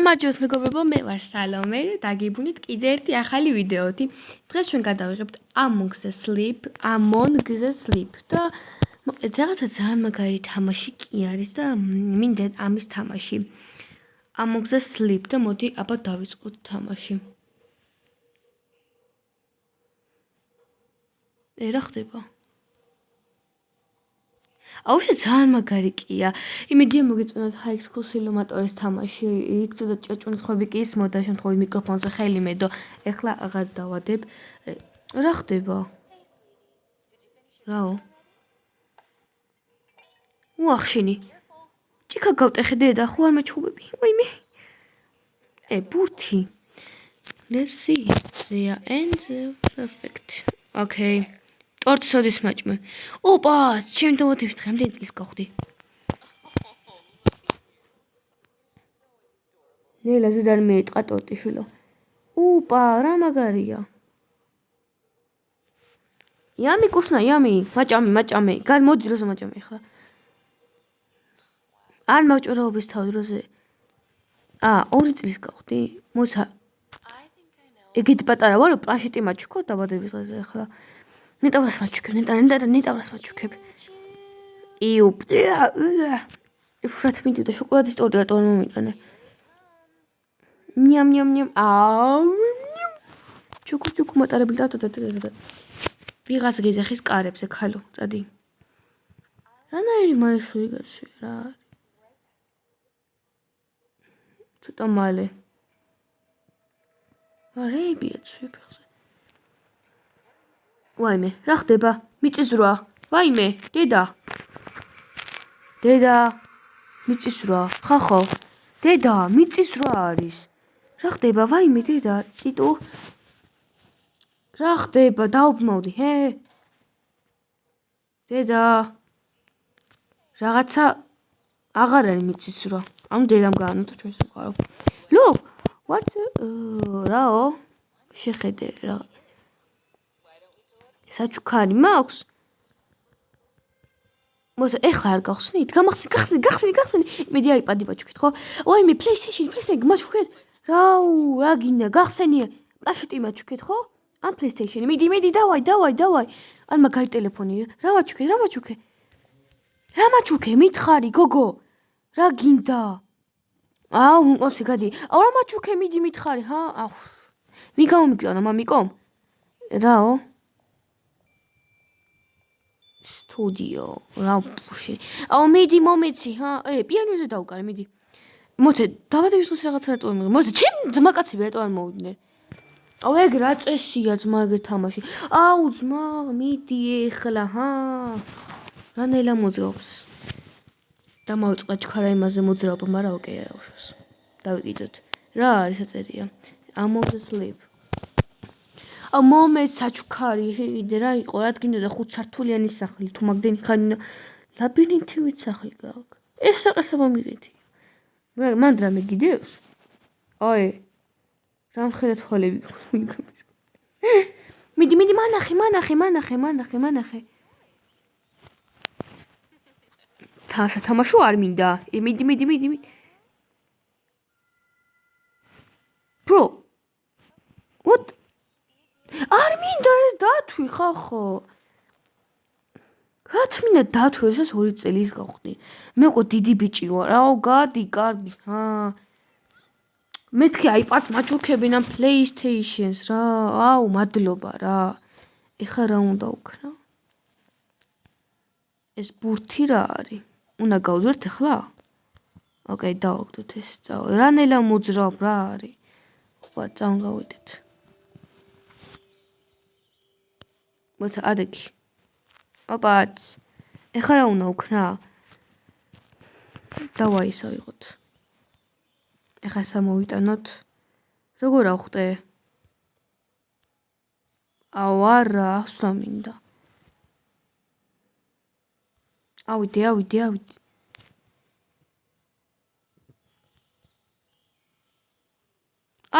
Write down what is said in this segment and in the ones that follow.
გამარჯობთ მეგობრებო, მე ვარ სალომე და დაგიბრუნეთ კიდე ერთი ახალი ვიდეოთი. დღეს ჩვენ გადავიღებთ Among the Sleep და მოკლედ რაღაცა ძალიან მაგარი თამაში კი არის და მინდა ამის თამაში. Among the Sleep და მოდი აბა დავიწყოთ თამაში. რა ხდება? აუშე ძალიან მაგარი კია. იმედია მოგეწონათ High School Simulator-ის თამაში. იქ ცოტა ჭაჭუნის ხვები კი ისმოდა, შემთხვევით მიკროფონზე ხელი მედო. ეხლა აღარ დავადებ. რა ხდება? რაო? უახშინი. ჭიქა გავტეხე დედა, ხო არ მეჩხუბები? ვაიმე. ბურთი. Let's see. Yeah, and perfect. Okay. Ტორტი სოდის მაჭმე. ოპა, ჩემ თამათებს დღემდე წლის გავხდი. ნელა ზედარ მეიტყა ტორტი შვილო. ოპა, რა მაგარია. Yummy კუსნა, yummy. მაჭამე. მოდი როზე მაჭამე ხა. არ მავჭრაობის თავ როზე. 2 წლის გავხდი. მოცა. ეგეთი პატარა ვარო, პლანშეტი მაჩქო დაბადების დღეზე ახლა. ნეტავრას მაჩუქებ. იუ. ფრათ მინდოდა შოკოლადის ტორტი რატო არ მომიტანე. ნიამ. ჩუქუ მატარებელი და ვიღაც გეძახის კარებზე ხალო, წადი. რანაირი მაისური გასში რა. ცოტა მალე. არებია ცვიფხზე. ვაიმე, რა ხდება? მიწისძვრა. ვაიმე, დედა, მიწისძვრა. ხახო. დედა, მიწისძვრა არის. რა ხდება? ვაიმე, დედა, ტიტუ. რა ხდება? დაუბრმავდი, ჰე. დედა. რაღაცა აღარ არის მიწისძვრა. ანუ დედამ გაანოთა ჩვენ სამყარო. Look, what? რაო? შეხედე რა. საჩუქარი მაქვს? მოსა ეხლა არ გახსნით? გახსნი. იმედი iPad-ი მაჩუქეთ, ხო? ვაიმე, PlayStation მაჩუქეთ. რაუ, რა გინდა? გახსენია. პლანშეტი მაჩუქეთ, ხო? ან PlayStation-ი. მიდი, დავაი. ან მაგარი ტელეფონი. რა მაჩუქე? მითხარი, გოგო. რა გინდა? უნკოსი გადი. რა მაჩუქე, მიდი მითხარი, ჰა? ვინ გამომიგზავნა, მამიკომ? რაო? სტუდიო, რა ბუში. მიდი მომეცი, ჰა? პიანოზე დავკარე, მიდი. მოце, დაბადების დღეს რაღაცა რატო არ მიღე? მოце, ჩემ ძმაკაცები რატო არ მოვიდნენ? ეგ რა წესია ძმა ეგ თამაში. ძმა, მიდი ეხლა, ჰა? რანაირად მოძრაობს? დამავიწყდა ჩქარა იმაზე მოძრაობა, მაგრამ ოკეი არა უშავს. დავიკიდოთ. რა არის აწერია? Among the Sleep. მომეც საჩუქარი კიდე რა იყო? რა გინდა 5 სართულიანი სახლი თუ მაგდენი ხანი ლაბირინთივით სახლი გაქვს. ეს საყესება მიგეთი. მან რამე გიდევს? რამხელა თვალები გაქვს. მიდი მანახე. თამაშო არ მინდა. მიდი. Bro. What? არ მინდა ეს დათვი ხახო. რაც მინდა დათვი, ეს 2 წელი გავხდი. მე ყო დიდი ბიჭი ვარ. გადი, კარგი, ჰა. მეთქი iPad-ს მაჩუქებინ ამ PlayStation-ს რა. მადლობა რა. ეხა რა უნდა ვქნა? ეს ბურთი რა არის? უნდა გავზვერთ ახლა? ოკეი, დავაგდოთ ეს. რანაირად მოძრაობ რა არის? ოპა, წავგავიდეთ. მოცა ადექი. ოპაც. ეხლა რა უნდა ვქნა? დავაი ისე ვიღოთ. ეხლა სამოვიტანოთ. როგორ ავხტე? არა, ახსნა მინდა. ავიდე.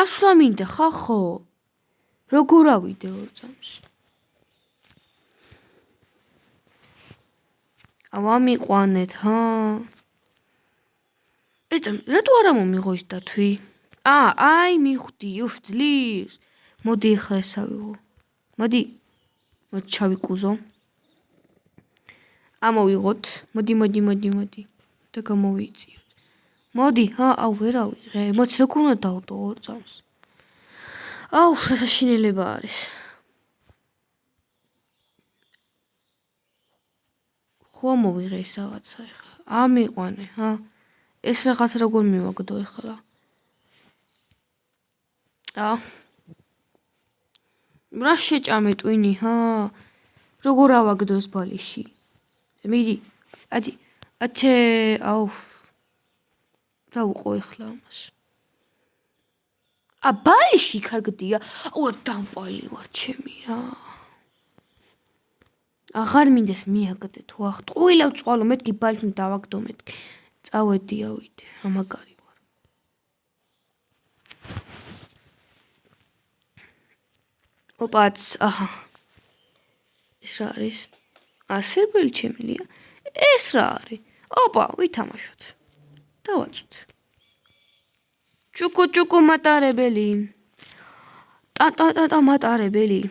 ახსნა მინდა, ხახო. როგორ ავიდე 2 წამს? ამიყვანეთ, ჰა? ეწამ რატო არ მომიღო ის დათვი? აი მიხვდი, უფ ძლივს. მოდი ახლა ესა ვიღო. მოდი ჩავიკუზო. ამოვიღოთ. მოდი. და გამოვიწიოთ. მოდი, აუ ვერა ვიღე. მოც როგორ უნდა დავდო ორ წამს. აუ, სასაშინელება არის. ხო მოვიღე ის რაღაცა ახლა. ამიყვანე, ეს რაღაც როგორ მივაგდო ახლა? რა შეჭამე ტვინი, როგორ ავაგდოს ბალიში? მიდი, აჩე, აუ. რა უყო ახლა ამას? ბალიში კარგდია. აუ დამპალი ვარ ჩემი რა. აღარ მინდეს მიაგდე თუ ტყუილა ვწვალო მეთქი ბალიში დავაგდო მეთქი. წავედი ავიდე, ამაგარი ვარ. ოპაც, ეს რა არის? სერბელი ჩემილია. ეს რა არის? ოპა, ვითამაშოთ. დავაწვთ. ჭუკუ მატარებელი. ტა მატარებელი.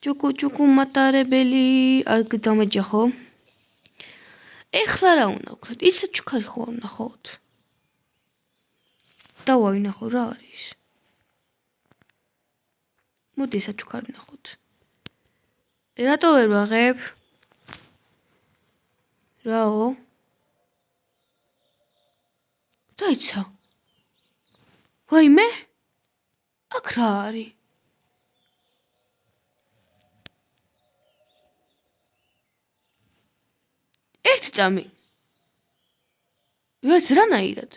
ჭუკუ მატარებელი. არ დამეჯახო. ეხლა რა უნდა ვქნათ? ისე ჩუქარი ხო არ ვნახოთ. დავაინახო რა არის? მოდი ესა ჩუქარი ვნახოთ. რატო ვერ ვაღებ? რაო? დაიცა. ვაიმე? აქ რა არის? ერთი წამი. ეს რანაირად?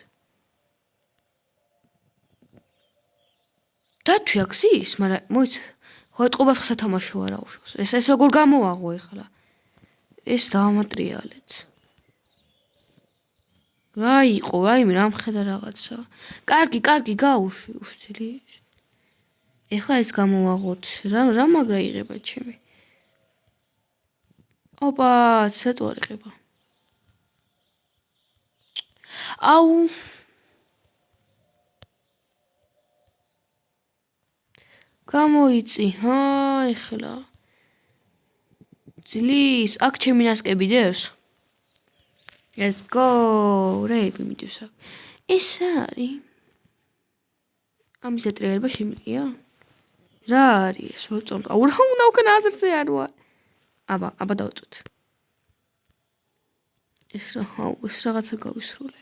დათვი აქსის, მაგრამ მოიცა. ხო ეტყობა სათამაშო არა უშავს. ეს როგორ გამოვაღო ახლა? ეს დაამატრიალეთ. რა იყო? რაიმე რა მხედა რაღაცა. კარგი გაუშვი უშთილი. ეხლა ეს გამოვაღოთ. რა მაგრა იღება ჩემი? ოპა, ცეტვარი იღება. აუ. გამოიწი, ეხლა. ძლის, აქ ჩემი ნასკები დევს. Let's go. რეები მიდის. ეს არის? ამის ეტრიალება შემიძლია? რა არის ეს? ვწონთ. აუ რა უნდა უკან აზრზე არ ვარ. აბა დავწვით. ეს რაღაცა გავისრულე.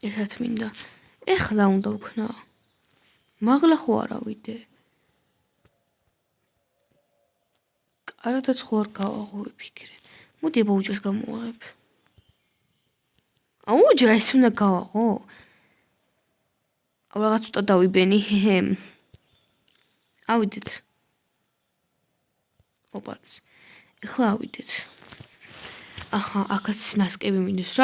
ესაც მინდა. ეხლა უნდა ვქნა. მაღლა ხო არ ავიდე. არადაც ხო არ გავაღო ვიფიქრე. მოდი ბოუჯას გამოვაღებ. უჯა ეს უნდა გავაღო. აუ რაღაც ცოტა დავიბენი. ავიდეთ. ოპაც. ეხლა ავიდეთ. აქაც ნასკები მინდოს.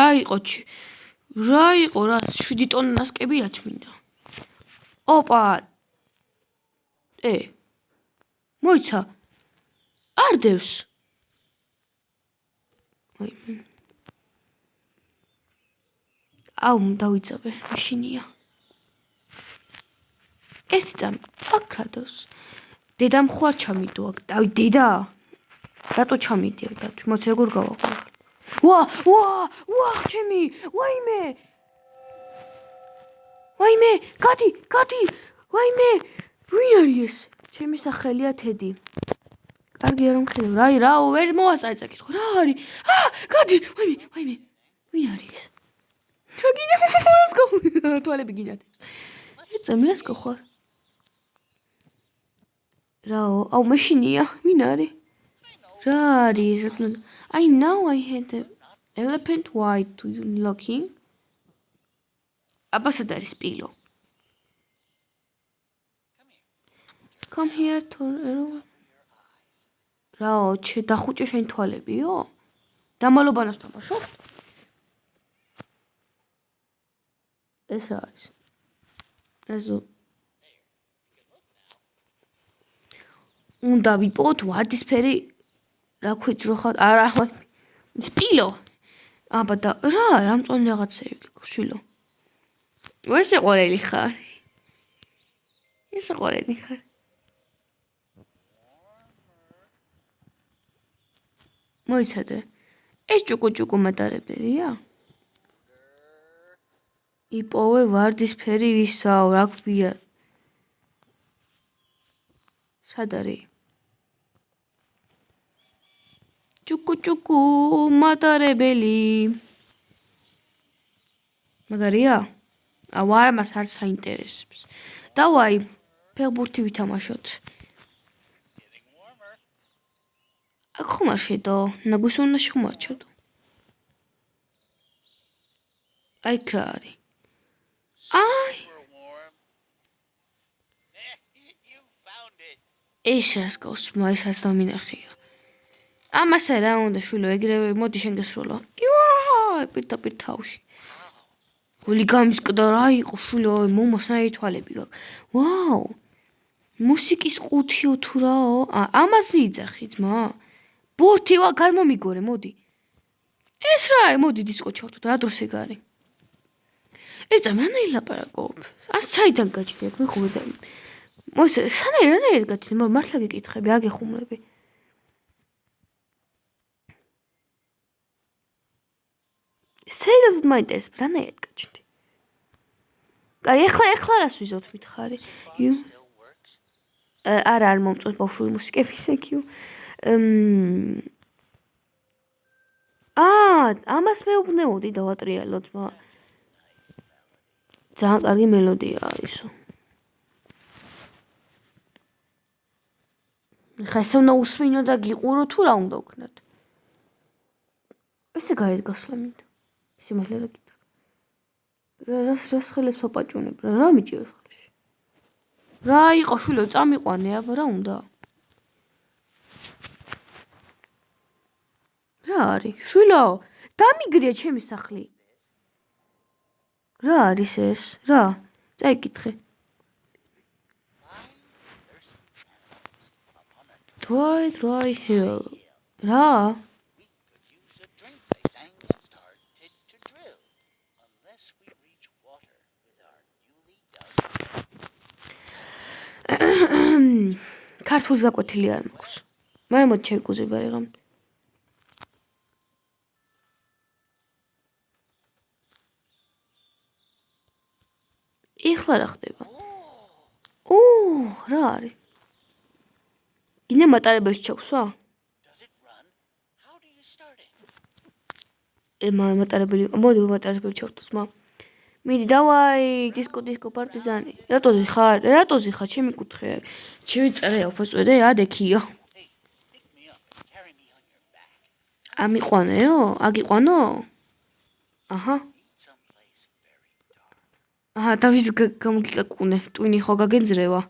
რა იყო რა 7 ტონა ნასკები რაც მინდა. ოპა. მოიცა. არ დევს. აუ დავიწაბე, მაშინია. ერთი წამი აქ რადოს. დედამ ხო არ ჩამიდო აქ. დავი დედა. რატო ჩამიდი აქ დათვი? მოც როგორ გავაღო? ვა, ჩემი. ვაიმე, გადი. ვაიმე. ვინ არის ეს? ჩემი სახელია თედი. კარგი არ მხედავ. რა, ვერ მოასწრე კითხო. რა არის? გადი. ვაიმე. ვინ არის? გინდა მოს გო. თვალები გინათებს. ეწამი რას გხარ? რაო, აუ მაშინია. ვინ არის? რა არის? I know I had the elephant white to you looking. აბასად არის სპილო. Come here to რაო, დახუჭე შენ თვალებიო? დამალობანას თამაშობ? ეს რა არის? უნდა ვიპოვოთ ვარდისფერი რა ქვიძრო ხარ? არა, სპილო. აბა და რა მწონი რაღაცები გქშვილო. ვესე ყოლელი ხარ? ესე ყოლელი ხარ? მოიცადე. ეს ჭუკუ მატარებელია? იპოვე ვარდისფერი ვისაო, რა ქვია? სად არის? ჭუკუ მატარებელი. მაგარია? არა, მას არ საინტერესებს. დავაი, ფეხბურთი ვითამაშოთ. აქ ხომ არ შედო, ნაგვისუნაში ხომ არ ჩადო. აი რა არის? აი ეს გავს, მაისაც დამინახია. ამასე რა უნდა შვილო, ეგრევე მოდი შენ გესროლა. იუა, პირდაპირ თავში. გული გამისკდა რა იყო შვილო, მომოსნაირი თვალები გაქვს. ვაუ. მუსიკის ყუთიო თუ რაო? ამაზე იძახი ძმა. ბურთი ვა გამომიგორე, მოდი. ეს რა არის? მოდი დისკო ჩავთოთ, რა დროს ეგ არის? ეცა მანაი ლაპარაკობ. ას საიდან გაჩნდი აქ მე ხო და მოსე სანაირად გაჩნდი, მართლა გეკითხები, აგეხუმრები. სერიოზულად მაინტერესებს, რანაირად გაჩნდი. აი ეხლა რას ვიზოთ მითხარი? არა არ მომწონს ბავშვური მუსიკების ეკიო. ამას მეუბნეოდი დავატრიალო ძმა. ძალიან კარგი მელოდია არისო. ხა ესე უნდა უსმინო და გიყურო თუ რა უნდა ვქნათ? ესე გარეთ გასვლა მინდა. სიმართლე რა გითხრა. რას ხელებს აპაჭუნებ? რა მიჭიროს ხელში? რა იყო შვილო, წამიყვანე, აბა რა უნდა? რა არის? შვილო, დამიგრია ჩემი სახლი. რა არის ეს? რა? წაიკითხე. Dry hill. რა? ქართულს გაკვეთილი არ მაქვს. მაგრამ მოდი შევიკუზება რეგამ. ეხლა რა ხდება? რა არის? გინდა მატარებელს ჩაქვსვა? მატარებელი, მოდი მატარებელი ჩავთოს მა. მიდი დავაი, დისკო პარტიზანი. რატოზე ხარ? ჩემი კუთხე. ჩემი წერე ოფოსვედე ადექიო. ამიყვანეო? აგიყვანო? აჰა. დავის გამოგიკაკუნე, ტვინი ხო გაგენძრევა.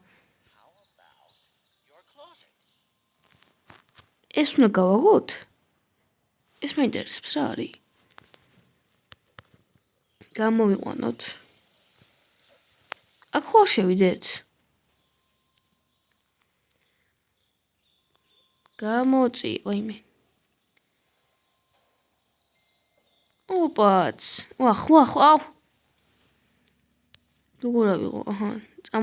ეს უნდა გავაღოთ? ეს მაინტერესებს რა არის? გამოვიყვანოთ. აქ ხო შევიდეთ? გამოწი, ვაიმე. ოპაც. ვახ, აუ. როგორ ავიღო? აჰა, წამ.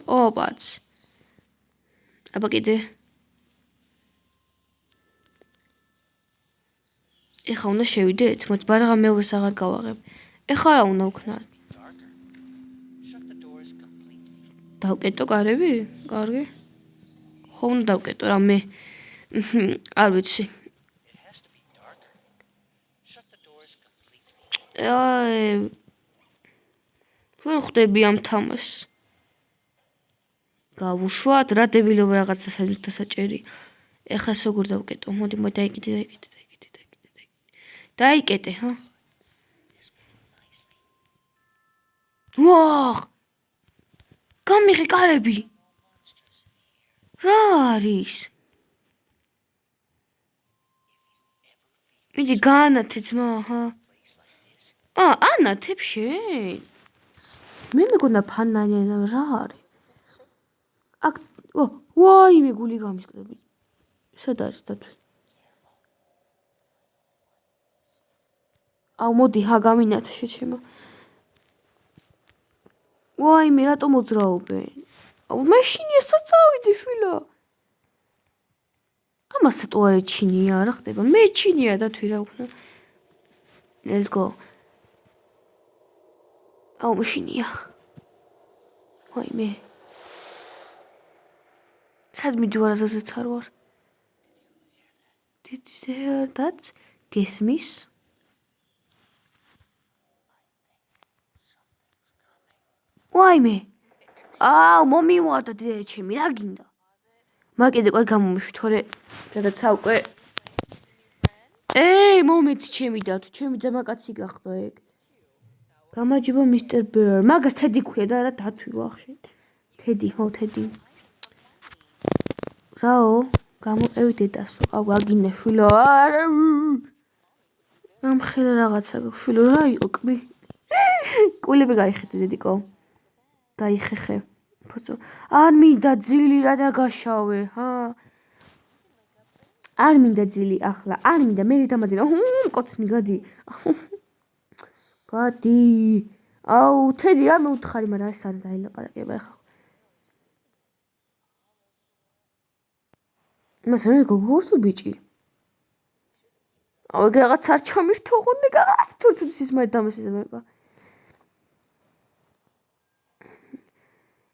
ოპაც. აბა კიდე. ეხლა უნდა შევიდეთ? მოდი ბარაღა მეორეს აღარ გავაღებ. ეხლა რა უნდა ვქნათ? დავკეტო კარები? კარგი. ხო უნდა დავკეტო რა მე. არ ვიცი. ვერ ხვდები ამ თამაშს. გავუშვათ რა დებილობა რაღაცა დასაჭერი. ეხლა როგორ დავკეტო? მოდი დაიკეტე, ჰა? ვაჰ! გამიღე კარები. რა არის? მიდი გაანათე ძმა, ჰა? ანათებ შენ? მე მეგონა ფანანია რა არის? აქ ვაიმე გული გამისკდები. სად არის დათვი? აუ მოდი ჰა გამინათ შეჩემა. ვაიმე რატომ მოძრაობენ? აუ მეშინია საწავიდი შვილო. ამას სიტუარე ჩინია რა ხდება? მე ჩინია დათვი რა უქნა. Let's go. აუ მეშინია. ვაიმე. სად მიდივარ ასეც არ ვარ. Did you hear that? გესმის? ვაიმე. აუ მომივარდა დედაჩემი ჩემი რა გინდა? მაგეზე ყარ გამომიშვი თორე გადაცა უკვე. მომეცი ჩემი დათვი, ჩემი ძმაკაცი გახდა ეგ. გამარჯობა მისტერ ბერ. მაგას თედი ქვია და რა დათვი ვახშეთ. თედი, ხო თედი. რაო, გამოყევი დედასო. აუ აგინე შვილო. ამხელა რაღაცა შვილო რა იყო კბილი. კულები გაიხეთე დედიკო. გაიხეხე. ფოცო. არ მინდა ძილი რა დაგაშავე, ჰა? არ მინდა ძილი ახლა. არ მინდა მე დამაძინა. კოცნი გადი. გადი. აუ თედი რა მეუთხარი, მაგრამ ეს არ დაილაპარაკება ახლა. მას რა გოგოს თუ ბიჭი? აუ ეგ რაღაც არ ჩამირთოღონე რაღაც თურთუს ის მე დამესიზმება.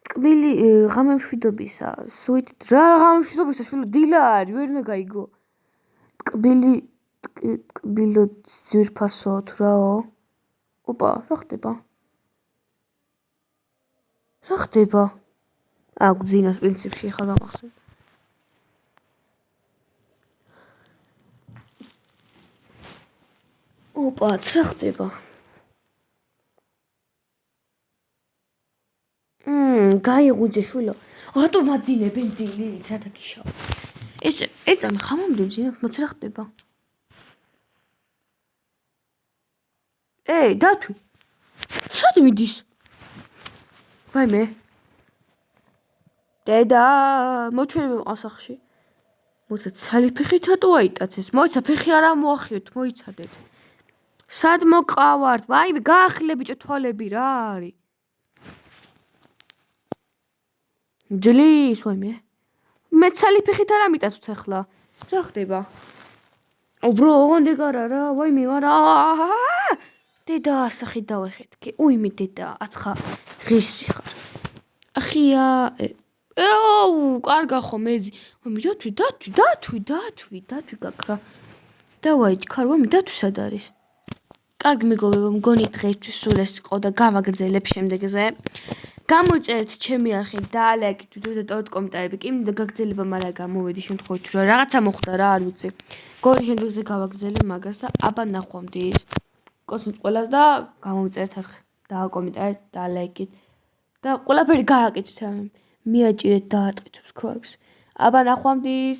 კბილი ღამემშვიდობისა, სუით რა ღამემშვიდობისა, შვილო დილა არის, ვერ უნდა გაიგო. კბილო ძვირფასო თუ რაო? ოპა, რა ხდება? რა ხდება? გძინოს პრინციპში ხა გამახსენ. ოპა, რა ხდება? გაიღვიძე შვილო. რატომ მაძინებენ დილით, რათა გიშავ. ეს წამი ხამამდე ძინავს, მოც რა ხდება? დათვი. სად მიდის? ვაიმე. დედა, მოჩვენე მყავს სახში. მოიცა ცალი ფეხით რატო აიტაცეს? მოიცა ფეხი არ ამოახიოთ, მოიცადეთ. სად მოყავართ? ვაიმე, გაახლე ბიჭო თვალები რა არის? ჯლის ვაიმე. მე ცალი ფეხით არ ამიტაცოთ ახლა. რა ხდება? ბრო, ოღონდ ეგ არა რა, ვაიმე, არა. დედა ასახი დავეხეთქე. უიმე დედა, აცხა ღირსი ხარ. ახია, კარგა ხო მეძი. ვაიმე, დათვი გაქრა. დავაი, ქარ, ვაიმე, დათვი სად არის? კარგი მეგობრებო, მგონი დღეისთვის სულ ეს იყო და გავაგრძელებ შემდეგზე. გამოიწერეთ ჩემი არხი და ლაიქით ვიდეოს და ტოვეთ კომენტარები. კი მინდა გაგრძელება, მაგრამ გამოვედი შემთხვევით რა რაღაცა მოხდა რა არ ვიცი. გონი შემდეგზე გავაგრძელებ მაგას და აბა ნახვამდის. კოსმос ყველას და გამოვიწერეთ არხი. დააკომენტარეთ და ლაიქით. და ყველაფერი გააკეთეთ. მიაჭირეთ და არტყით subscribe-ს. აბა ნახვამდის.